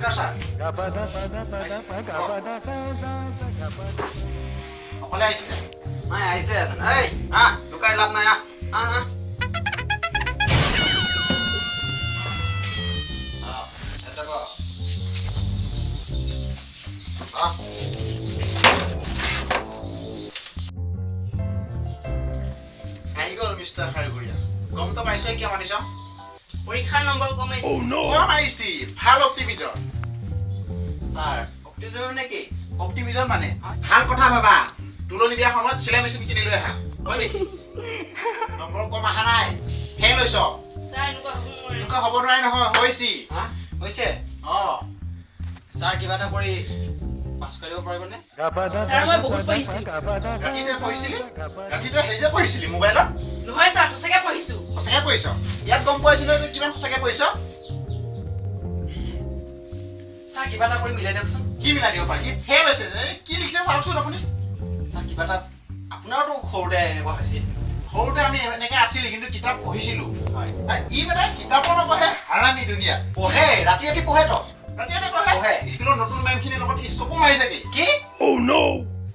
নমস্কাৰ ছাৰ অকলে আহিছিলে নাই আহিছে এই লুকাই লাভ নাই আহি গ'ল মিষ্টাৰ খাৰঘৰীয়া গমটো পাইছে কিয় মানিছ পৰীক্ষাৰ নম্বৰ কমাইছে মাৰিছি ভাল অপ্টিমিজম ছাৰ অপ্টিমিজম নেকি অপ্টিমিজম মানে ভাল কথা ভাবা তুলনি বিয়া সময়ত চিলাই মেচিন কিনি লৈ আহা হয় নেকি নম্বৰ কম অহা নাই ফেইল হৈছ ছাৰ এনেকুৱা হ'ব নোৱাৰে নহয় হৈছে হৈছে ছাৰ কিবা এটা কৰি পাছ কৰিব পাৰিবনে ছাৰ মই বহুত পঢ়িছো ৰাতিতে পঢ়িছিলি ৰাতিতে সেই যে পঢ়িছিলি মোবাইলত নহয় ছাৰ সঁচাকে পঢ়িছো সঁচাকে পঢ়িছ ইয়াত গম পাইছিলো যে কিমান সঁচাকে পঢ়িছ ছাৰ কিবা এটা কৰি মিলাই দিয়কচোন কি মিলাই দিব পাৰি ফেইল হৈছে যে কি লিখিছে চাওকচোন আপুনি ছাৰ কিবা এটা আপোনাৰতো সৰুতে এনেকুৱা হৈছিল সৰুতে আমি এনেকে আছিলো কিন্তু কিতাপ পঢ়িছিলো হয় ই মানে কিতাপৰ নপঢ়ে হাৰামী দুনিয়া পঢ়ে ৰাতি ৰাতি পঢ়ে তো ৰাতিতে পঢ়ে স্কুলৰ নতুন মেমখিনিৰ লগত চকু মাৰি থাকে কি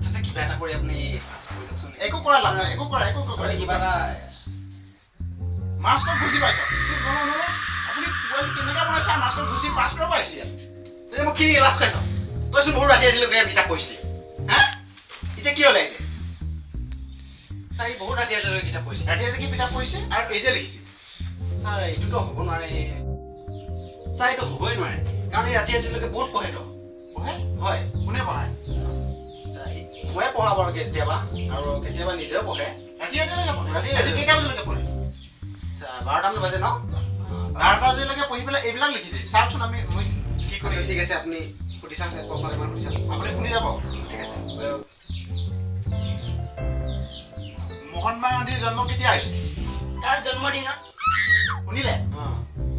ছাৰ কিবা এটা কৰি আপুনি পাছ কৰি দিয়কচোন একো কৰা লাভ নাই একো কৰা কিবা এটা মাষ্টৰ বুজি পাইছ আপুনি কেনেকে বনাইছে মাষ্টৰ বুজি পাছ কৰিব পাইছে তই মোক কি লাজ পাইছ তইচোন বহুত ৰাতি ৰাতিলৈকে কিতাপ পঢ়িছিলি হা এতিয়া কি ওলাইছে ছাৰ বহুত ৰাতি ৰাতিলৈকে কিতাপ পঢ়িছে ৰাতি ৰাতি কি কিতাপ পঢ়িছে আৰু এই যে লিখিছে ছাৰ এইটোতো হ'ব নোৱাৰে ছাৰ এইটো হ'বই নোৱাৰে কাৰণ এই ৰাতি ৰাতিলৈকে বহুত পঢ়েতো পঢ়ে হয় কোনে পঢ়ায় ময়ে পঢ়া বাৰু কেতিয়াবা আৰু কেতিয়াবা নিজেও পঢ়ে ৰাতি ৰাতিলৈকে পঢ়ে ৰাতি ৰাতি কেইটা বজালৈকে পঢ়ে 12টা মান বাজে ন 12টা বজালৈকে পঢ়ি পেলাই এইবিলাক লিখিছে চাওকচোন আমি মই কি আছে কৰিম ঠিক আছে আপুনি সুধি চাওক প্ৰশ্ন কিমান সুধি চাওক আপুনি শুনি যাব ঠিক আছে মহাত্মা গান্ধীৰ জন্ম কেতিয়া হৈছিল তাৰ জন্মদিনত শুনিলে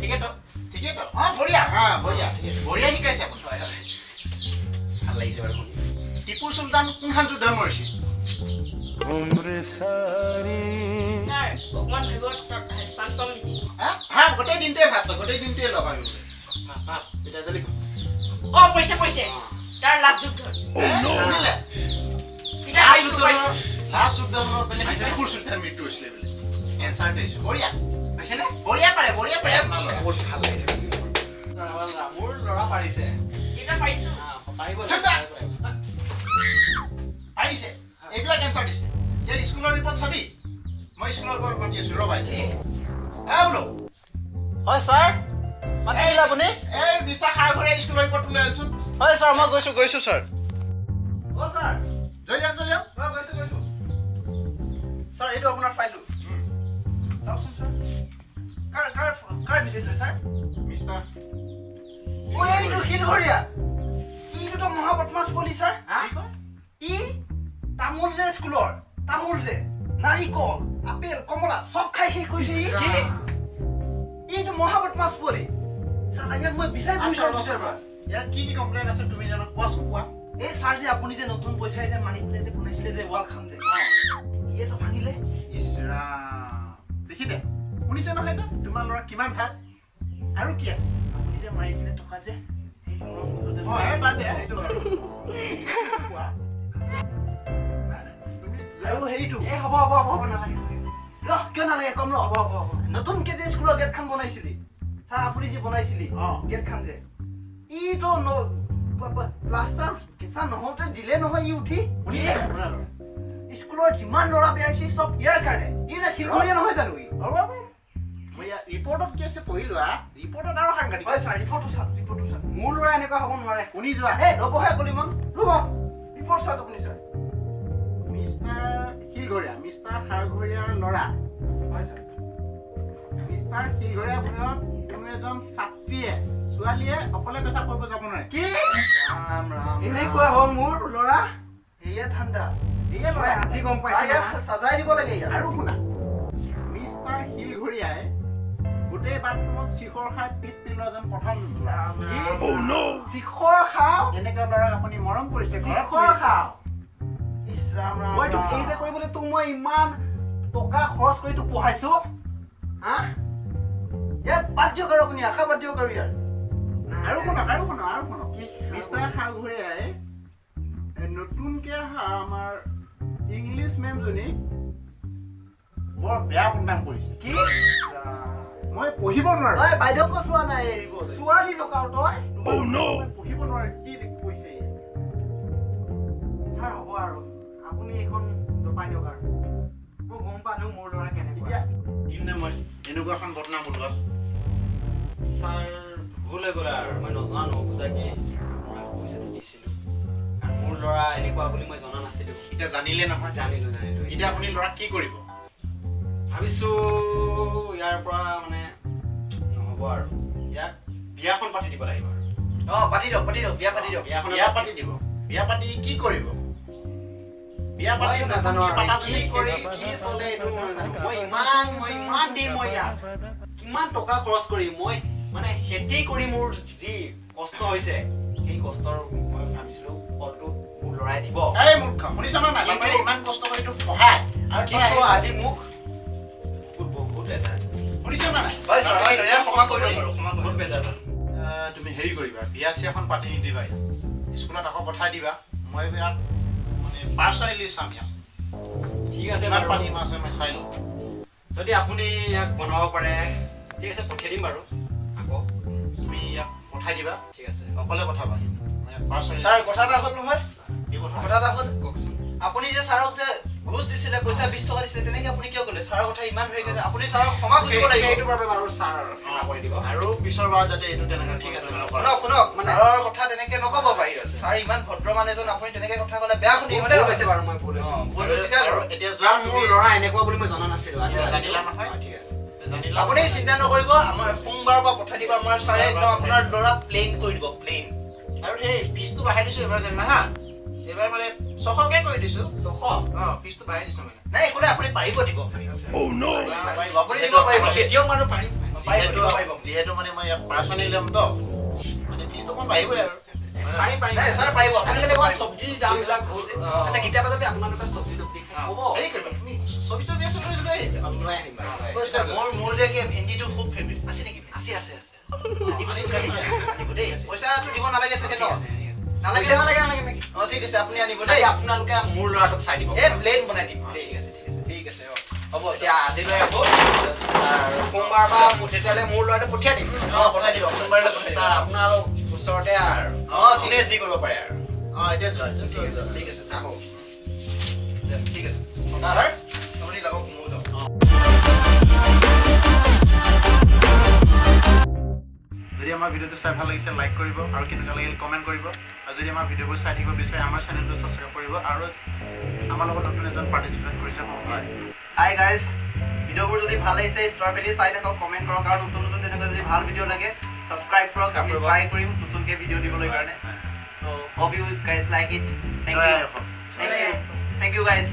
ঠিকেতো ঠিকেইতো বঢ়িয়া বঢ়িয়া বঢ়িয়া শিকাইছে আপুনি ভাল লাগিছে বাৰু শুনি টিপু চুলতান কোনখন যুদ্ধত মৰিছিল ছাৰ অকমান ভাবিব চান্স পাম নেকি ভাত গোটেই দিনটোৱে ভাত গোটেই দিনটোৱে লগ আমি ভাত এতিয়া যদি পৰিছে তাৰ লাষ্ট যুদ্ধত শুনিলে কিতাপ পাইছো লাষ্ট যুদ্ধত টিপু চুলতান মৃত্যু হৈছিলে বোলে এনচাৰ দিছে বঢ়িয়া হৈছেনে বঢ়িয়া পাৰে আপোনাৰ ল'ৰা বহুত ভাল লাগিছে মোৰ ল'ৰা পাৰিছে কিতাপ পাৰিছো পাৰিব পাৰিছে এইবিলাক এনচাৰ দিছে ইয়াৰ স্কুলৰ ৰিপৰ্ট চাবি মই স্কুলৰ পৰা মাতি আছো ৰ'বা বোলো হয় ছাৰ মাতিছিলে আপুনি এই বিশ্বাস সাৰ ঘৰে স্কুলৰ ৰিপৰ্ট লৈ আনচোন হয় ছাৰ মই গৈছো ছাৰ ছাৰ জয় যাম গৈছো ছাৰ এইটো আপোনাৰ ফাইলটো চাওকচোন ছাৰ কাৰ বিচাৰিছিলে ছাৰ মিষ্টাৰ এইটো শিলঘৰীয়া ইটোতো মহাবদমাছ পলি ছাৰ ই তামোল যে স্কুলৰ তামোল যে নাৰিকল আপেল কমলা সব খাই শেষ কৰিছে ইটো মহাবদমাছ পলি ছাৰ ইয়াক মই বিচাৰি ফুৰিছো ইয়াৰ কি কমপ্লেইন আছে তুমি জানো কোৱাচোন কোৱা এই ছাৰ যে আপুনি যে নতুন পইচাৰে যে মানি পেলাই যে বনাইছিলে যে ৱালখন যে ইয়েটো ভাঙিলে ইছৰা দেখিলে শুনিছে নহয় এটা তোমাৰ ল'ৰা কিমান ভাল আৰু কি আছে আপুনি যে মাৰিছিলে টকা যে বাদ দে এইটো আৰু হেৰিটো হ'ব নালাগে ৰহ কিয় নালাগে কম ৰহ হ'ব নতুনকে যে স্কুলৰ গেটখন বনাইছিলি ছাৰ আপুনি যে বনাইছিলি গেটখন যে ইটো প্লাষ্টাৰ কেঁচা নহওঁতে দিলে নহয় ই উঠি স্কুলৰ যিমান ল'ৰা বেয়া হৈছে চব ইয়াৰ কাৰণে ই না শিলঘৰীয়া নহয় জানো ই ৰিপৰ্টত কি আছে পঢ়ি লোৱা ৰিপৰ্টত আৰু সাংঘাতিক হয় ছাৰ ৰিপৰ্টটো চাওক মোৰ ল'ৰা এনেকুৱা হ'ব নোৱাৰে শুনি যোৱা ৰ'বহে কলিমন ৰ'ব ৰিপৰ্ট চাওক আপুনি ছাৰ মিষ্টাৰ শিলঘৰীয়া মিষ্টাৰ সাৰঘৰীয়াৰ ল'ৰা হয় ছাৰ মিষ্টাৰ শিলঘৰীয়া ভূঞত কোনো এজন ছাত্ৰীয়ে ছোৱালীয়ে অকলে পেচাব কৰিব যাব নোৱাৰে কি এনেকুৱা হ'ল মোৰ ল'ৰা এয়া ঠাণ্ডা এয়া ল'ৰা আজি গম পাইছে চাজাই দিব লাগে আৰু শুনা মিষ্টাৰ শিলঘৰীয়াই গোটেই বাথৰুমত শিখৰ খাই পিট পেলোৱা যেন প্ৰথম শিখৰ খাওঁ এনেকুৱা ল'ৰাক আপুনি মৰম কৰিছে শিখৰ খাওঁ মই তোক এই যে কৰিবলৈ তোক মই ইমান টকা খৰচ কৰি তোক পঢ়াইছো হা ইয়াত বাদ দিয়ক আৰু আপুনি আশা বাদ দিয়ক আৰু ইয়াৰ আৰু শুনক মিষ্টাৰ খাৰঘৰীয়াই নতুনকে অহা আমাৰ ইংলিছ মেমজনী বৰ বেয়া বদনাম কৰিছে কি মই পঢ়িব নোৱাৰো তই বাইদেউকো চোৱা নাই এইবোৰ ছোৱালী টকা তই পঢ়িব নোৱাৰে কি কৈছে ছাৰ হ'ব আৰু আপুনি এইখন জপাই দিয়ক আৰু মই গম পালো মোৰ ল'ৰা কেনেকুৱা মই এনেকুৱা এখন বদনাম ওলোৱা ছাৰ ভুল হৈ গ'ল আৰু মই নজনা নুবুজাকে আপোনাক পইচাটো দিছিলোঁ আৰু মোৰ ল'ৰা এনেকুৱা বুলি মই জনা নাছিলোঁ এতিয়া জানিলে নহয় জানিলোঁ এতিয়া আপুনি ল'ৰাক কি কৰিব ভাবিছোঁ ইয়াৰ পৰা মানে নহ'ব আৰু ইয়াক বিয়াখন পাতি দিব লাগিব আৰু পাতি দিয়ক বিয়া পাতি দিয়ক বিয়া পাতি দিব বিয়া পাতি কি কৰিব বিয়া পাতি নাজানো আৰু পাতা কি কৰি কি চলে এইটো নাজানো মই ইমান দিন মই ইয়াক কিমান টকা খৰচ কৰি মই মানে খেতি কৰি মোৰ যি কষ্ট হৈছে সেই কষ্টৰ মই ভাবিছিলোঁ ফলটো মোৰ ল'ৰাই দিব এই মূৰ্খ শুনিছ নে নাই বাপেৰে ইমান কষ্ট কৰি তোক পঢ়ায় আৰু কিন্তু আজি মোক বহুত বেজাৰ শুনিছ নে নাই বহুত বেজাৰ তুমি হেৰি কৰিবা বিয়া চিয়াখন পাতি নিদিবা স্কুলত আকৌ পঠাই দিবা মই ইয়াক মানে পাৰ্চনেলি চাম ইয়াক ঠিক আছে ইমান বাৰু পানী মাছ মই চাই লওঁ যদি আপুনি ইয়াক বনাব পাৰে ঠিক আছে পঠিয়াই দিম বাৰু আকৌ তুমি ইয়াক পঠাই দিবা ঠিক আছে অকলে পঠাবা মই ইয়াক পাৰ্চনেলি ছাৰ কথা এটা হ'ল নহয় কি কথা কথা এটা হ'ল কওকচোন আপুনি যে ছাৰক যে ঘোষ দিছিলে পইচা 20 টকা দিছিলে তেনেকে আপুনি কিয় ক'লে ছাৰৰ কথা ইমান হেৰি কৰিলে আপুনি ছাৰক ক্ষমা খুজিব লাগিব এইটোৰ বাবে বাৰু ছাৰ ক্ষমা কৰি দিব আৰু পিছৰ বাৰ যাতে এইটো তেনেকে ঠিক আছে শুনক মানে ছাৰৰ কথা তেনেকে নক'ব বাহিৰত ছাৰ ইমান ভদ্ৰ মানুহ এজন আপুনি তেনেকে কথা ক'লে বেয়া শুনি হয়নে ভুল হৈছে বাৰু মই ভুল হৈছে ভুল স্বীকাৰ কৰক। এতিয়া যোৱা মোৰ ল'ৰা এনেকুৱা বুলি মই জনা নাছিলোঁ আজি জানিলা নহয়? ঠিক আছে জানিলা আপুনি চিন্তা নকৰিব আমাৰ সোমবাৰৰ পৰা পঠাই দিব আমাৰ ছাৰে একদম আপোনাৰ ল'ৰা প্লেইন কৰি দিব প্লেইন আৰু সেই ফিজটো বঢ়াই দিছো এবাৰ জানিলা হা এবাৰ মানে 600কে কৰি দিছো 600 ফিজটো বঢ়াই দিছো মানে নাই একো নাই আপুনি পাৰিব দিব পাৰিব আপুনি দিব পাৰিব খেতিয়ক মানুহ পাৰিম যিহেতু মানে মই ইয়াক পাৰ্চনেলি ল'ম তো মানে ফিজটো অকণ বাঢ়িবই আৰু নাই ছাৰ পাৰিব আজিকালি কোৱা চব্জিৰ দামবিলাক বহুত আচ্ছা কেতিয়াবা যদি আপোনালোকে চব্জি তব্জি খাই হ'ব হেৰি কৰিবা তুমি ছবি তবি আছে লৈ লৈ আহিবা লৈ আহিম বাৰু ঐ ছাৰ, মোৰ যে কি ভেন্দিটো খুব ফেভৰেট আছে নেকি আছে আনিব দেই পইচাটো দিব নালাগে চাগে ন নালাগে ঠিক আছে আপুনি আনিব দেই আপোনালোকে মোৰ ল'ৰাটোক চাই দিব প্লেন বনাই দিম ঠিক আছে ঠিক আছে হ'ব এতিয়া আজিলৈ আহিব আৰু সোমবাৰ বা তেতিয়াহ'লে মোৰ ল'ৰাটো পঠিয়াই দিম পঠাই দিব সোমবাৰলৈ পঠাই ছাৰ আপোনাৰ ওচৰতে আৰু ঠিক যোনে আছে যি কৰিব পাৰে আৰু এতিয়া যোৱা ঠিক আছে আহক ঠিক আছে ছাৰ আপুনি লাগক ময়ো যাওঁ যদি আমাৰ ভিডিঅ'টো চাই ভাল লাগিছে লাইক কৰিব আৰু কেনেকুৱা লাগিল কমেণ্ট কৰিব আৰু যদি আমাৰ ভিডিঅ'বোৰ চাই থাকিব বিচাৰে আমাৰ চেনেলটো ছাবস্ক্ৰাইব কৰিব আৰু আমাৰ লগত নতুন এজন পাৰ্টিচিপেণ্ট কৰিছে হয় হাই গাইজ ভিডিঅ'বোৰ যদি ভাল লাগিছে ষ্টাৰ ভেলি চাই থাকক কমেণ্ট কৰক আৰু নতুন নতুন তেনেকুৱা যদি ভাল ভিডিঅ' লাগে ছাবস্ক্ৰাইব কৰক আমি ট্ৰাই কৰিম নতুনকৈ ভিডিঅ' দিবলৈ কাৰণে চ' hope you guys like it thank you guys